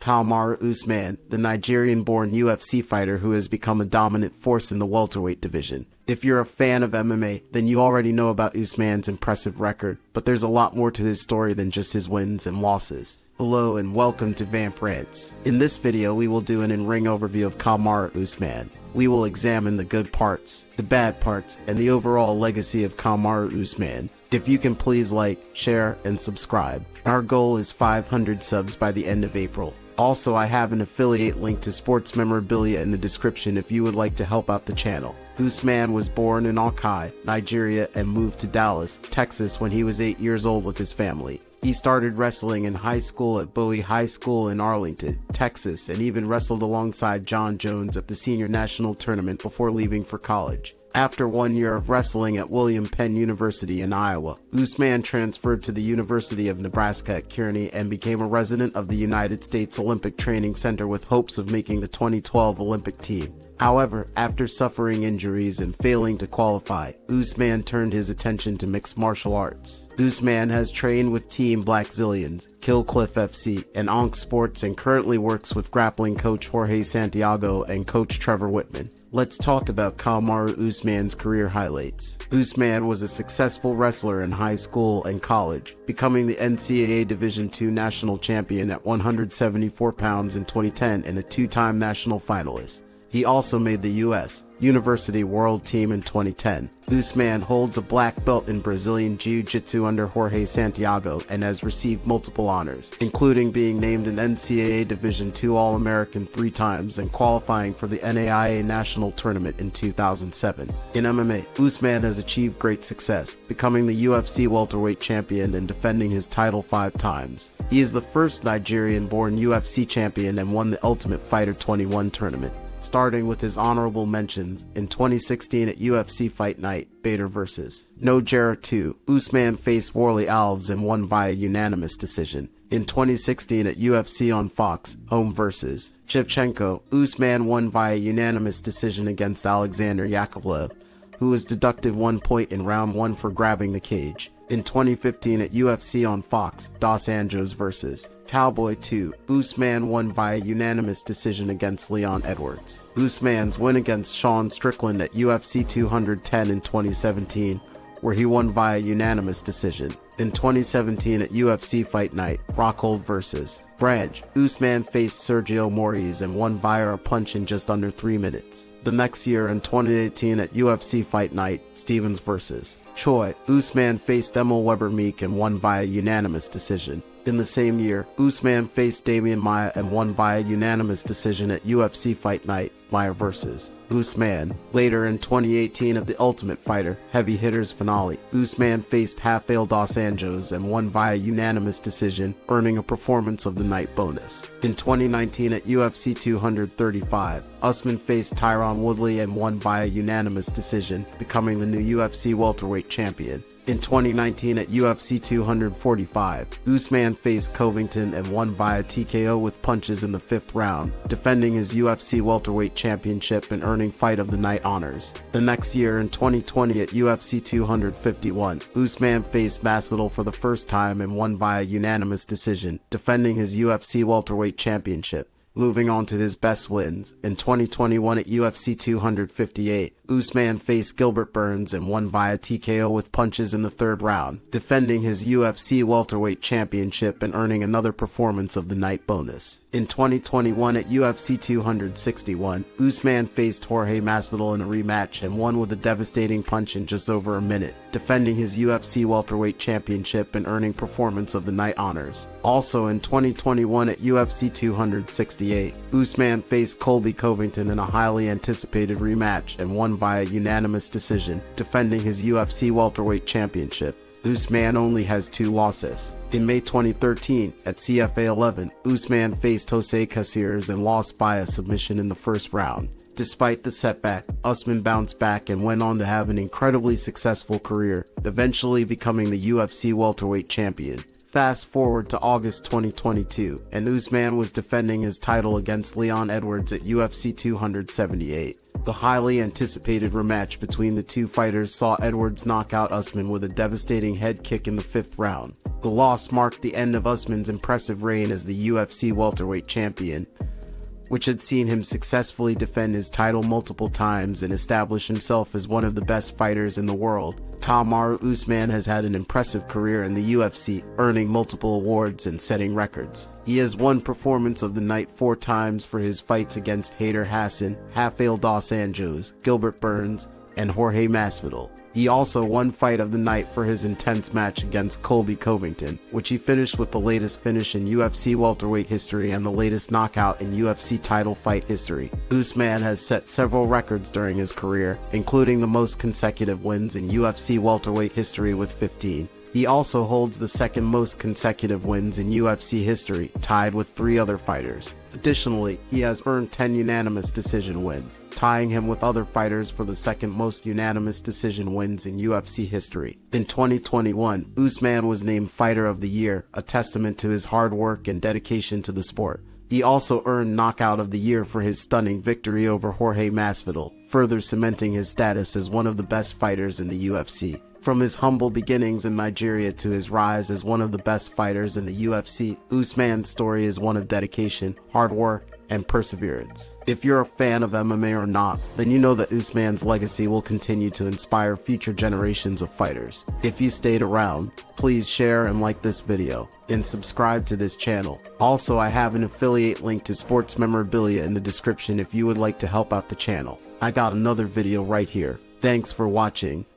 Kamaru Usman, the Nigerian-born UFC fighter who has become a dominant force in the welterweight division. If you're a fan of MMA, then you already know about Usman's impressive record, but there's a lot more to his story than just his wins and losses. Hello and welcome to Vamp Rants. In this video we will do an in-ring overview of Kamaru Usman. We will examine the good parts, the bad parts, and the overall legacy of Kamaru Usman. If you can please like, share, and subscribe. Our goal is 500 subs by the end of April. Also, I have an affiliate link to sports memorabilia in the description if you would like to help out the channel. Usman was born in Octagon, Nigeria, and moved to Dallas, Texas when he was 8 years old with his family. He started wrestling in high school at Bowie High School in Arlington, Texas, and even wrestled alongside John Jones at the Senior National Tournament before leaving for college. After 1 year of wrestling at William Penn University in Iowa, Usman transferred to the University of Nebraska at Kearney and became a resident of the United States Olympic Training Center with hopes of making the 2012 Olympic team. However, after suffering injuries and failing to qualify, Usman turned his attention to mixed martial arts. Usman has trained with Team Black Zillions, Kill Cliff FC, and Onk Sports and currently works with grappling coach Jorge Santiago and coach Trevor Whitman. Let's talk about Kamaru Usman's career highlights. Usman was a successful wrestler in high school and college, becoming the NCAA Division II national champion at 174 pounds in 2010 and a two-time national finalist. He also made the U.S. University World Team in 2010. Usman holds a black belt in Brazilian Jiu-Jitsu under Jorge Santiago and has received multiple honors, including being named an NCAA Division II All-American 3 times and qualifying for the NAIA National Tournament in 2007. In MMA, Usman has achieved great success, becoming the UFC welterweight champion and defending his title 5 times. He is the first Nigerian-born UFC champion and won the Ultimate Fighter 21 tournament. Starting with his honorable mentions, in 2016 at UFC Fight Night, Bader vs. Nigerian 2, Usman faced Warley Alves and won via unanimous decision. In 2016 at UFC on Fox, Home vs. Shevchenko, Usman won via unanimous decision against Alexander Yakovlev, who was deducted 1 point in round 1 for grabbing the cage. In 2015 at UFC on Fox, Dos Anjos vs. Cowboy 2, Usman won via unanimous decision against Leon Edwards. Usman's win against Sean Strickland at UFC 210 in 2017, where he won via unanimous decision. In 2017 at UFC Fight Night, Rockhold vs. Branch, Usman faced Sergio Moraes and won via a punch in just under 3 minutes. The next year in 2018 at UFC Fight Night, Stevens vs. Choi, Usman faced Emil Weber-Meek and won via unanimous decision. In the same year, Usman faced Damian Maia and won via unanimous decision at UFC Fight Night, Maia vs. Usman. Later in 2018 at the Ultimate Fighter Heavy Hitters finale, Usman faced Rafael Dos Anjos and won via unanimous decision, earning a Performance of the Night bonus. In 2019 at UFC 235, Usman faced Tyron Woodley and won via unanimous decision, becoming the new UFC welterweight champion. In 2019 at UFC 245, Usman faced Covington and won via TKO with punches in the 5th round, defending his UFC welterweight championship and earning Fight of the Night honors. The next year in 2020 at UFC 251, Usman faced Masvidal for the first time and won via unanimous decision, defending his UFC welterweight championship. Moving on to his best wins, in 2021 at UFC 258, Usman faced Gilbert Burns and won via TKO with punches in the 3rd round, defending his UFC welterweight championship and earning another Performance of the Night bonus. In 2021 at UFC 261, Usman faced Jorge Masvidal in a rematch and won with a devastating punch in just over a minute, defending his UFC welterweight championship and earning Performance of the Night honors. Also in 2021 at UFC 268, Usman faced Colby Covington in a highly anticipated rematch and won via unanimous decision, defending his UFC welterweight championship. Usman only has 2 losses. In May 2013, at CFA 11, Usman faced Jose Caceres and lost by a submission in the 1st round. Despite the setback, Usman bounced back and went on to have an incredibly successful career, eventually becoming the UFC welterweight champion. Fast forward to August 2022, and Usman was defending his title against Leon Edwards at UFC 278. The highly anticipated rematch between the two fighters saw Edwards knock out Usman with a devastating head kick in the 5th round. The loss marked the end of Usman's impressive reign as the UFC welterweight champion, which had seen him successfully defend his title multiple times and establish himself as one of the best fighters in the world. Kamaru Usman has had an impressive career in the UFC, earning multiple awards and setting records. He has won Performance of the Night 4 times for his fights against Hayder Hassan, Rafael dos Anjos, Gilbert Burns, and Jorge Masvidal. He also won Fight of the Night for his intense match against Colby Covington, which he finished with the latest finish in UFC welterweight history and the latest knockout in UFC title fight history. Usman has set several records during his career, including the most consecutive wins in UFC welterweight history with 15. He also holds the second most consecutive wins in UFC history, tied with 3 other fighters. Additionally, he has earned 10 unanimous decision wins, tying him with other fighters for the second most unanimous decision wins in UFC history. In 2021, Usman was named Fighter of the Year, a testament to his hard work and dedication to the sport. He also earned Knockout of the Year for his stunning victory over Jorge Masvidal, further cementing his status as one of the best fighters in the UFC. From his humble beginnings in Nigeria to his rise as one of the best fighters in the UFC, Usman's story is one of dedication, hard work, and perseverance. If you're a fan of MMA or not, then you know that Usman's legacy will continue to inspire future generations of fighters. If you stayed around, please share and like this video, and subscribe to this channel. Also, I have an affiliate link to sports memorabilia in the description if you would like to help out the channel. I got another video right here. Thanks for watching.